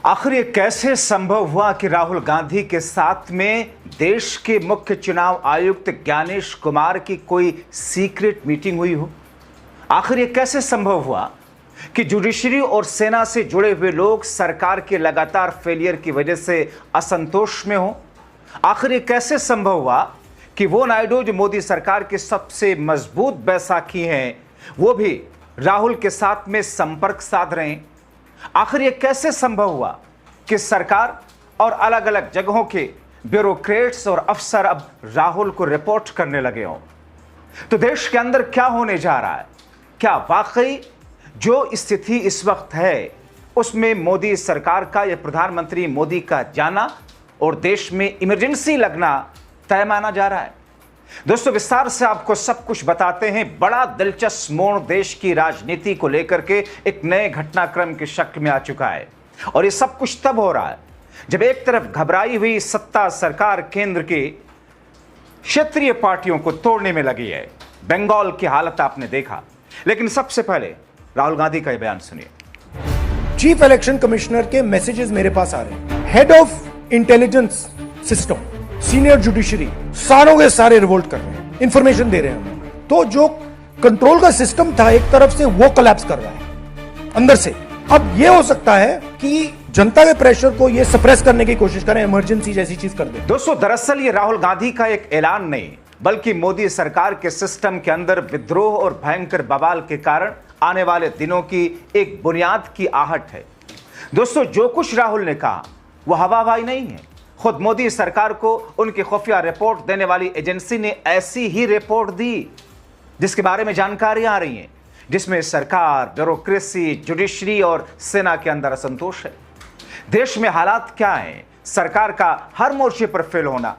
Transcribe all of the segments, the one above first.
आखिर ये कैसे संभव हुआ कि राहुल गांधी के साथ में देश के मुख्य चुनाव आयुक्त ज्ञानेश कुमार की कोई सीक्रेट मीटिंग हुई हो? आखिर ये कैसे संभव हुआ कि जुडिशरी और सेना से जुड़े हुए लोग सरकार के लगातार फेलियर की वजह से असंतोष में हो? आखिर ये कैसे संभव हुआ कि वो नायडू जो मोदी सरकार के सबसे मजबूत बैसाखी हैं, वो भी राहुल के साथ में संपर्क साध रहे हैं? आखिर यह कैसे संभव हुआ कि सरकार और अलग अलग जगहों के ब्यूरोक्रेट्स और अफसर अब राहुल को रिपोर्ट करने लगे हों? तो देश के अंदर क्या होने जा रहा है? क्या वाकई जो स्थिति इस वक्त है उसमें मोदी सरकार का या प्रधानमंत्री मोदी का जाना और देश में इमरजेंसी लगना तय माना जा रहा है? दोस्तों, विस्तार से आपको सब कुछ बताते हैं। बड़ा दिलचस्प मोड़ देश की राजनीति को लेकर के एक नए घटनाक्रम की शक्ल में आ चुका है और ये सब कुछ तब हो रहा है जब एक तरफ घबराई हुई सत्ता सरकार केंद्र की क्षेत्रीय पार्टियों को तोड़ने में लगी है। बंगाल की हालत आपने देखा, लेकिन सबसे पहले राहुल गांधी का यह बयान सुनिए। चीफ इलेक्शन कमिश्नर के मैसेजेस मेरे पास आ रहे हैं। Head of intelligence system, senior judiciary, सारों के सारे रिवोल्ट कर रहे हैं, इंफॉर्मेशन दे रहे हैं हमें। तो जो कंट्रोल का सिस्टम था एक तरफ से, वो कोलैप्स कर रहा है अंदर से। अब ये हो सकता है कि जनता के प्रेशर को ये सप्रेस करने की कोशिश करें, इमरजेंसी जैसी चीज कर दे। दोस्तों, दरअसल ये राहुल गांधी का एक ऐलान नहीं बल्कि मोदी सरकार के सिस्टम के अंदर विद्रोह और भयंकर बवाल के कारण आने वाले दिनों की एक बुनियाद की आहट है। दोस्तों, जो कुछ राहुल ने कहा वो हवा हवाई नहीं है। खुद मोदी सरकार को उनकी खुफिया रिपोर्ट देने वाली एजेंसी ने ऐसी ही रिपोर्ट दी जिसके बारे में जानकारी आ रही है, जिसमें सरकार, ब्यूरोक्रेसी, जुडिशरी और सेना के अंदर असंतोष है। देश में हालात क्या हैं? सरकार का हर मोर्चे पर फेल होना,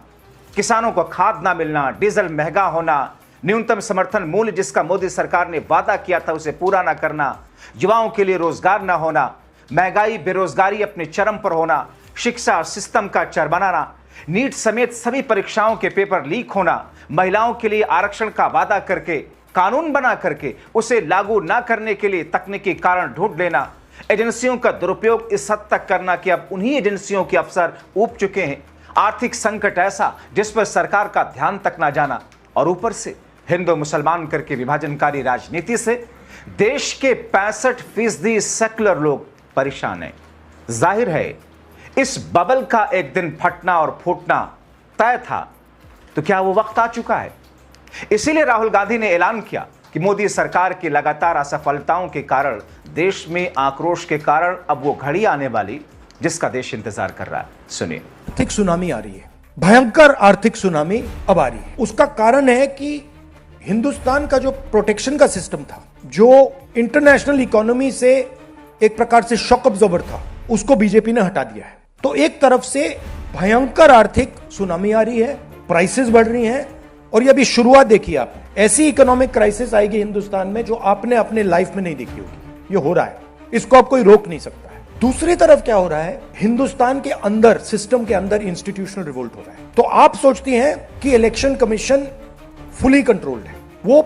किसानों को खाद ना मिलना, डीजल महंगा होना, न्यूनतम समर्थन मूल्य जिसका मोदी सरकार ने वादा किया था उसे पूरा ना करना, युवाओं के लिए रोजगार ना होना, महंगाई, बेरोजगारी अपने चरम पर होना, शिक्षा सिस्टम का चरमराना, नीट समेत सभी परीक्षाओं के पेपर लीक होना, महिलाओं के लिए आरक्षण का वादा करके कानून बना करके उसे लागू ना करने के लिए तकनीकी कारण ढूंढ लेना, एजेंसियों का दुरुपयोग इस हद तक करना कि अब उन्हीं एजेंसियों के अफसर ऊब चुके हैं, आर्थिक संकट ऐसा जिस पर सरकार का ध्यान तक ना जाना, और ऊपर से हिंदू मुसलमान करके विभाजनकारी राजनीति से देश के 65% सेक्युलर लोग परेशान हैं। जाहिर है इस बबल का एक दिन फटना और फूटना तय था। तो क्या वो वक्त आ चुका है? इसीलिए राहुल गांधी ने ऐलान किया कि मोदी सरकार की लगातार असफलताओं के कारण देश में आक्रोश के कारण अब वो घड़ी आने वाली जिसका देश इंतजार कर रहा है। सुनिए। आर्थिक सुनामी आ रही है, भयंकर आर्थिक सुनामी अब आ रही है। उसका कारण है कि हिंदुस्तान का जो प्रोटेक्शन का सिस्टम था, जो इंटरनेशनल इकोनॉमी से एक प्रकार से शॉक अब्जॉर्बर था, उसको बीजेपी ने हटा दिया है। तो एक तरफ से भयंकर आर्थिक सुनामी आ रही है, प्राइसेस बढ़ रही हैं, और ये अभी शुरुआत देखी आप, ऐसी इकोनॉमिक क्राइसिस आएगी हिंदुस्तान में जो आपने अपने लाइफ में नहीं देखी होगी। ये हो रहा है, इसको आप कोई रोक नहीं सकता है। दूसरी तरफ क्या हो रहा है, हिंदुस्तान के अंदर, सिस्टम के अंदर इंस्टीट्यूशनल रिवोल्ट हो रहा है। तो आप सोचती हैं कि इलेक्शन कमीशन फुली कंट्रोल्ड है, वो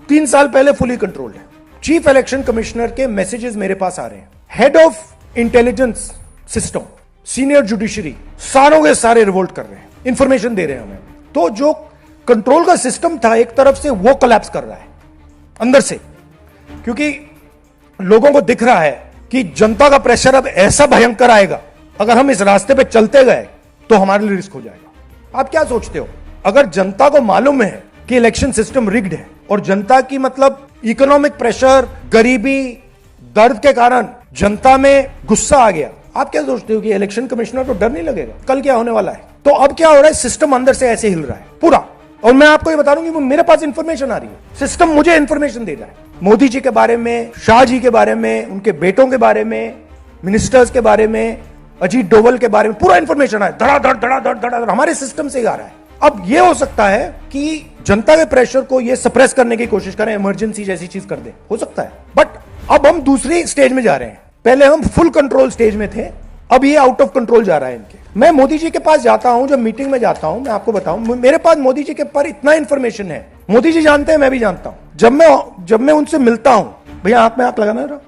3 साल पहले फुली कंट्रोल्ड है। चीफ इलेक्शन कमिश्नर के मैसेजेस मेरे पास आ रहे हैं। Head of intelligence system, senior judiciary, सारों के सारे रिवोल्ट कर रहे हैं, इंफॉर्मेशन दे रहे हैं हमें। तो जो कंट्रोल का सिस्टम था एक तरफ से, वो कोलैप्स कर रहा है अंदर से, क्योंकि लोगों को दिख रहा है कि जनता का प्रेशर अब ऐसा भयंकर आएगा, अगर हम इस रास्ते पे चलते गए तो हमारे लिए रिस्क हो जाएगा। आप क्या सोचते हो, अगर जनता को मालूम है कि इलेक्शन सिस्टम रिग्ड है और जनता की मतलब इकोनॉमिक प्रेशर, गरीबी, दर्द के कारण जनता में गुस्सा आ गया, आप क्या सोचते हो कि इलेक्शन कमिश्नर को डर नहीं लगेगा कल क्या होने वाला है? तो अब क्या हो रहा है, सिस्टम अंदर से ऐसे हिल रहा है पूरा। और मैं आपको ये बता दूं कि मेरे पास इंफॉर्मेशन आ रही है, सिस्टम मुझे इंफॉर्मेशन दे रहा है, मोदी जी के बारे में, शाह जी के बारे में, उनके बेटों के बारे में, मिनिस्टर्स के बारे में, अजीत डोवल के बारे में, पूरा इंफॉर्मेशन है, धड़ाधड़ धड़ाधड़ धड़ाधड़ हमारे सिस्टम से आ रहा है। अब ये हो सकता है कि जनता के प्रेशर को ये सप्रेस करने की कोशिश करें, इमरजेंसी जैसी चीज कर दे, हो सकता है। बट अब हम दूसरी स्टेज में जा रहे हैं। पहले हम फुल कंट्रोल स्टेज में थे, अब ये आउट ऑफ कंट्रोल जा रहा है इनके। मैं मोदी जी के पास जाता हूं, जब मीटिंग में जाता हूं, मैं आपको बताऊं, मेरे पास मोदी जी के पर इतना इंफॉर्मेशन है, मोदी जी जानते हैं, मैं भी जानता हूं। जब मैं उनसे मिलता हूं, भैया आंख में आंख लगाना रहा,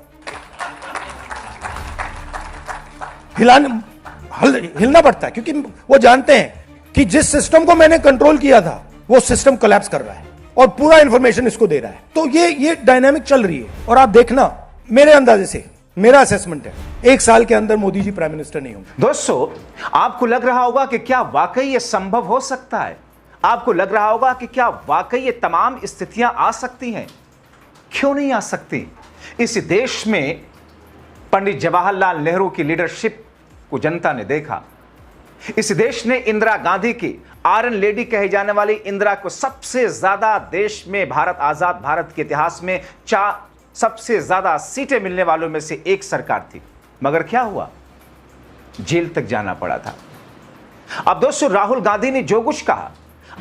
हिलना पड़ता है, क्योंकि वो जानते हैं कि जिस सिस्टम को मैंने कंट्रोल किया था वो सिस्टम कोलैप्स कर रहा है और पूरा इंफॉर्मेशन इसको दे रहा है। तो ये डायनामिक चल रही है। और आप देखना, मेरे अंदाजे से, मेरा असेसमेंट है, 1 साल के अंदर मोदी जी प्राइम मिनिस्टर नहीं होंगे। दोस्तों, आपको लग रहा होगा कि क्या वाकई ये संभव हो सकता है? आपको लग रहा होगा कि क्या वाकई ये तमाम स्थितियां आ सकती हैं? क्यों नहीं आ सकती? इस देश में पंडित जवाहरलाल नेहरू की लीडरशिप को जनता ने देखा। इस देश ने इंदिरा गांधी की, आयरन लेडी कही जाने वाली इंदिरा को, सबसे ज्यादा देश में आजाद भारत के इतिहास में सबसे ज्यादा सीटें मिलने वालों में से एक सरकार थी। मगर क्या हुआ? जेल तक जाना पड़ा था। अब दोस्तों, राहुल गांधी ने जो कुछ कहा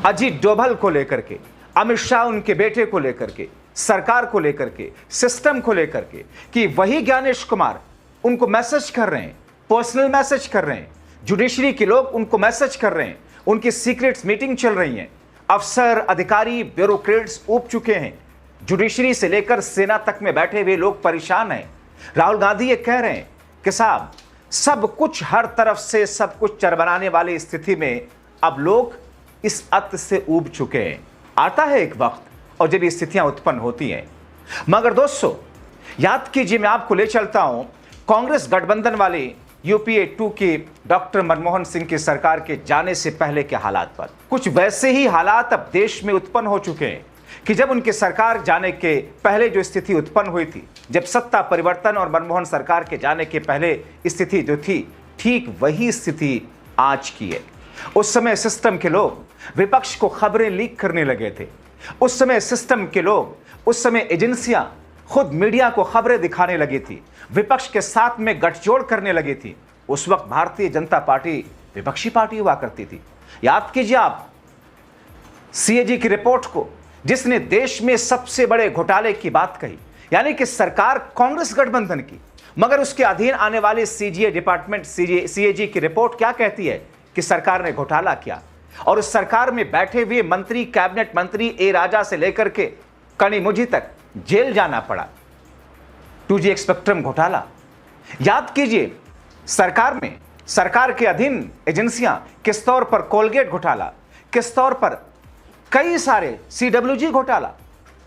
अजीत डोभाल को लेकर के, अमित शाह उनके बेटे को लेकर के, सरकार को लेकर के, सिस्टम को लेकर के, कि वही ज्ञानेश कुमार उनको मैसेज कर रहे हैं, पर्सनल मैसेज कर रहे हैं, जुडिशरी के लोग उनको मैसेज कर रहे हैं, उनकी सीक्रेट्स मीटिंग चल रही हैं, अफसर, अधिकारी, ब्यूरोक्रेट्स ऊब चुके हैं, जुडिशरी से लेकर सेना तक में बैठे हुए लोग परेशान हैं। राहुल गांधी ये कह रहे हैं कि साहब, सब कुछ हर तरफ से सब कुछ चरमराने वाली स्थिति में अब लोग इस अत से ऊब चुके हैं। आता है एक वक्त और जब ये स्थितियां उत्पन्न होती हैं। मगर दोस्तों, याद कीजिए, मैं आपको ले चलता हूं कांग्रेस गठबंधन वाली यूपीए 2 की डॉक्टर मनमोहन सिंह की सरकार के जाने से पहले के हालात पर। कुछ वैसे ही हालात अब देश में उत्पन्न हो चुके हैं कि जब उनकी सरकार जाने के पहले जो स्थिति उत्पन्न हुई थी, जब सत्ता परिवर्तन और मनमोहन सरकार के जाने के पहले स्थिति जो थी, ठीक वही स्थिति आज की है। उस समय सिस्टम के लोग विपक्ष को खबरें लीक करने लगे थे। उस समय सिस्टम के लोग, उस समय एजेंसियां खुद मीडिया को खबरें दिखाने लगी थी, विपक्ष के साथ में गठजोड़ करने लगी थी। उस वक्त भारतीय जनता पार्टी विपक्षी पार्टी हुआ करती थी। याद कीजिए आप सीएजी की रिपोर्ट को, जिसने देश में सबसे बड़े घोटाले की बात कही, यानी कि सरकार कांग्रेस गठबंधन की, मगर उसके अधीन आने वाले सीजीए डिपार्टमेंट, सीएजी की रिपोर्ट क्या कहती है कि सरकार ने घोटाला किया। और उस सरकार में बैठे हुए मंत्री, कैबिनेट मंत्री ए राजा से लेकर के कनिमोझी तक जेल जाना पड़ा। 2G स्पेक्ट्रम घोटाला। याद कीजिए, सरकार के अधीन एजेंसियां, किस तौर पर कोलगेट घोटाला, किस तौर पर कई सारे CWG घोटाला।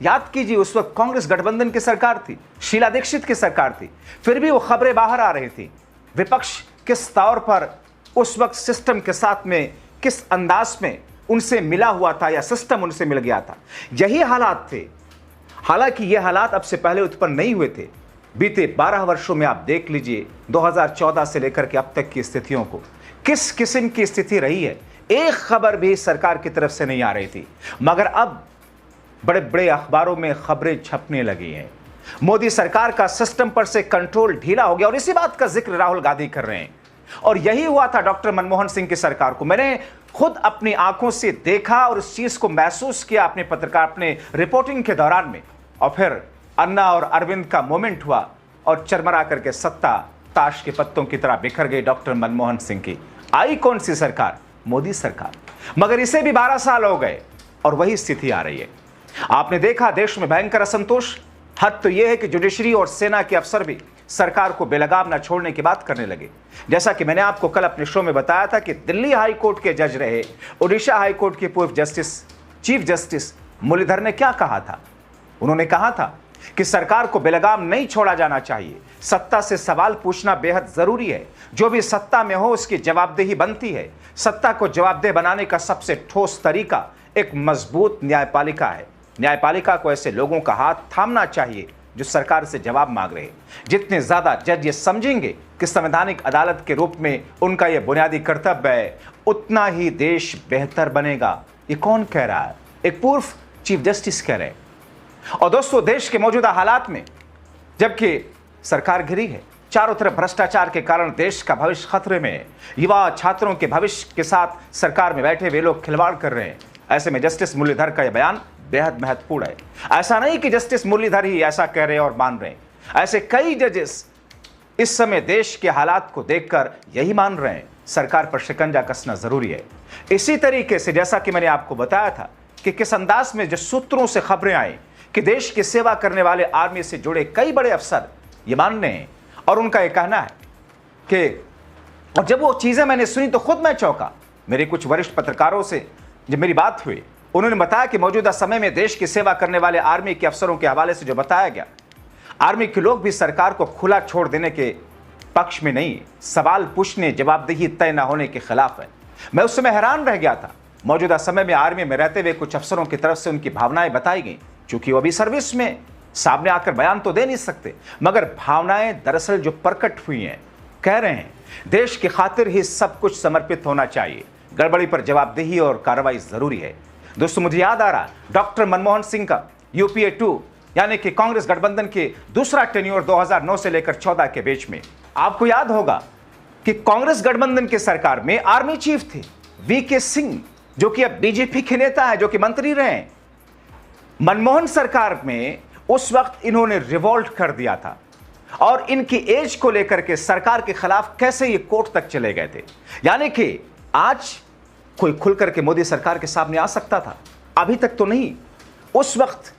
याद कीजिए, उस वक्त कांग्रेस गठबंधन की सरकार थी, शीला दीक्षित की सरकार थी, फिर भी वो खबरें बाहर आ रही थी। विपक्ष किस तौर पर उस वक्त सिस्टम के साथ में, किस अंदाज में उनसे मिला हुआ था या सिस्टम उनसे मिल गया था। यही हालात थे। हालांकि ये हालात अब से पहले उत्पन्न नहीं हुए थे। बीते 12 वर्षों में आप देख लीजिए, 2014 से लेकर के अब तक की स्थितियों को, किस किस्म की स्थिति रही है। एक खबर भी सरकार की तरफ से नहीं आ रही थी, मगर अब बड़े बड़े अखबारों में खबरें छपने लगी हैं। मोदी सरकार का सिस्टम पर से कंट्रोल ढीला हो गया, और इसी बात का जिक्र राहुल गांधी कर रहे हैं। और यही हुआ था डॉक्टर मनमोहन सिंह की सरकार को। मैंने खुद अपनी आंखों से देखा और उस चीज को महसूस किया अपने रिपोर्टिंग के दौरान में। और फिर अन्ना और अरविंद का मोमेंट हुआ और चरमरा करके सत्ता ताश के पत्तों की तरह बिखर गई डॉक्टर मनमोहन सिंह की। आई कौन सी सरकार? मोदी सरकार। मगर इसे भी 12 साल हो गए और वही स्थिति आ रही है। आपने देखा देश में भयंकर असंतोष। हद तो यह है कि जुडिशरी और सेना के अफसर भी सरकार को बेलगाम न छोड़ने की बात करने लगे। जैसा कि मैंने आपको कल अपने शो में बताया था कि दिल्ली हाई कोर्ट के जज रहे ओडिशा हाई कोर्ट के पूर्व चीफ जस्टिस मुरलीधर ने क्या कहा था। उन्होंने कहा था कि सरकार को बेलगाम नहीं छोड़ा जाना चाहिए। सत्ता से सवाल पूछना बेहद जरूरी है। जो भी सत्ता में हो उसकी जवाबदेही बनती है। सत्ता को जवाबदेह बनाने का सबसे ठोस तरीका एक मजबूत न्यायपालिका है। न्यायपालिका को ऐसे लोगों का हाथ थामना चाहिए जो सरकार से जवाब मांग रहे हैं। जितने ज्यादा जज ये समझेंगे कि संवैधानिक अदालत के रूप में उनका यह बुनियादी कर्तव्य है, उतना ही देश बेहतर बनेगा। ये कौन कह रहा है? एक पूर्व चीफ जस्टिस कह रहे हैं। और दोस्तों, देश के मौजूदा हालात में जबकि सरकार घिरी है, चारों तरफ भ्रष्टाचार के कारण देश का भविष्य खतरे में है। युवा छात्रों के भविष्य के साथ सरकार में बैठे वे लोग खिलवाड़ कर रहे हैं। ऐसे में जस्टिस मुरलीधर का यह बयान बेहद महत्वपूर्ण है। ऐसा नहीं कि जस्टिस मुरलीधर ही ऐसा कह रहे हैं और मान रहे हैं। ऐसे कई जजेस इस समय देश के हालात को देखकर यही मान रहे हैं। सरकार पर शिकंजा कसना जरूरी है। इसी तरीके से जैसा कि मैंने आपको बताया था कि किस अंदाज में जो सूत्रों से खबरें आई कि देश की सेवा करने वाले आर्मी से जुड़े कई बड़े अफसर ये मान रहे हैं और उनका यह कहना है कि और जब वो चीजें मैंने सुनी तो खुद मैं चौंका। मेरे कुछ वरिष्ठ पत्रकारों से जब मेरी बात हुई, उन्होंने बताया कि मौजूदा समय में देश की सेवा करने वाले आर्मी के अफसरों के हवाले से जो बताया गया, आर्मी के लोग भी सरकार को खुला छोड़ देने के पक्ष में नहीं, सवाल पूछने, जवाबदेही तय न होने के खिलाफ है। मैं उस समय हैरान रह गया था। मौजूदा समय में आर्मी में रहते हुए कुछ अफसरों की तरफ से उनकी भावनाएं बताई गई, चूंकि वो अभी सर्विस में सामने आकर बयान तो दे नहीं सकते, मगर भावनाएं दरअसल जो प्रकट हुई हैं, कह रहे हैं देश की खातिर ही सब कुछ समर्पित होना चाहिए, गड़बड़ी पर जवाबदेही और कार्रवाई जरूरी है। दोस्तों, मुझे याद आ रहा डॉक्टर मनमोहन सिंह का यूपीए 2 यानी कि कांग्रेस गठबंधन के दूसरा टेन्योर 2009 से लेकर 14 के बीच में। आपको याद होगा कि कांग्रेस गठबंधन की सरकार में आर्मी चीफ थे वीके सिंह, जो कि अब बीजेपी के नेता है, जो कि मंत्री रहे। मनमोहन सरकार में उस वक्त इन्होंने रिवोल्ट कर दिया था और इनकी एज को लेकर के सरकार के खिलाफ कैसे ये कोर्ट तक चले गए थे। यानी कि आज कोई खुलकर के मोदी सरकार के सामने आ सकता था, अभी तक तो नहीं। उस वक्त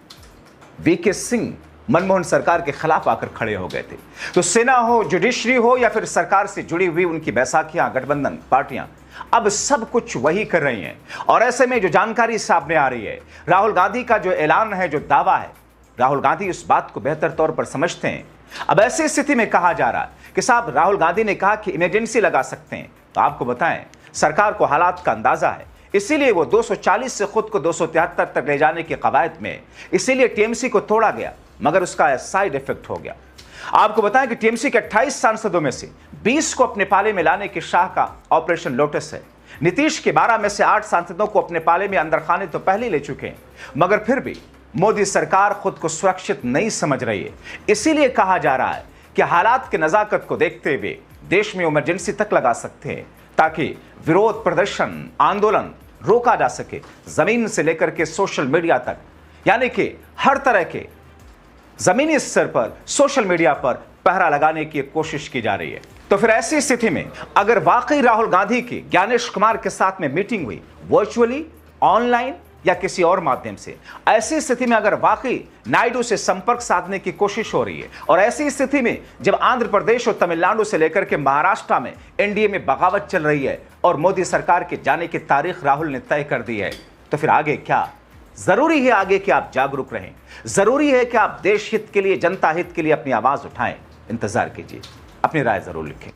वीके सिंह मनमोहन सरकार के खिलाफ आकर खड़े हो गए थे। तो सेना हो, जुडिशरी हो या फिर सरकार से जुड़ी हुई उनकी बैसाखियां, गठबंधन पार्टियां अब सब कुछ वही कर रही हैं। और ऐसे में जो जानकारी सामने आ रही है, राहुल गांधी का जो ऐलान है, जो दावा है, राहुल गांधी इस बात को बेहतर तौर पर समझते हैं। अब ऐसी स्थिति में कहा जा रहा है कि साहब राहुल गांधी ने कहा कि इमरजेंसी लगा सकते हैं। तो आपको बताएं, सरकार को हालात का अंदाजा है, इसीलिए वो 240 से खुद को 273 तक ले जाने की कवायद में, इसीलिए टीएमसी को तोड़ा गया, मगर उसका साइड इफेक्ट हो गया। आपको बताएं कि टीएमसी के 28 सांसदों में से 20 को अपने पाले में लाने की शाह का ऑपरेशन लोटस है। नीतीश के 12 में से 8 सांसदों को अपने पाले में अंदर खाने तो पहले ले चुके हैं, मगर फिर भी मोदी सरकार खुद को सुरक्षित नहीं समझ रही है। इसीलिए कहा जा रहा है कि हालात की नजाकत को देखते हुए देश में इमरजेंसी तक लगा सकते हैं, ताकि विरोध प्रदर्शन, आंदोलन रोका जा सके, जमीन से लेकर के सोशल मीडिया तक, यानी कि हर तरह के जमीनी स्तर पर सोशल मीडिया पर पहरा लगाने की कोशिश की जा रही है। तो फिर ऐसी स्थिति में अगर वाकई राहुल गांधी की ज्ञानेश कुमार के साथ में मीटिंग हुई, वर्चुअली, ऑनलाइन या किसी और माध्यम से, ऐसी स्थिति में अगर वाकई नायडू से संपर्क साधने की कोशिश हो रही है, और ऐसी स्थिति में जब आंध्र प्रदेश और तमिलनाडु से लेकर के महाराष्ट्र में एनडीए में बगावत चल रही है और मोदी सरकार के जाने की तारीख राहुल ने तय कर दी है, तो फिर आगे क्या? जरूरी है आगे कि आप जागरूक रहें, जरूरी है कि आप देश हित के लिए, जनता हित के लिए अपनी आवाज उठाएं। इंतजार कीजिए, अपनी राय जरूर लिखें।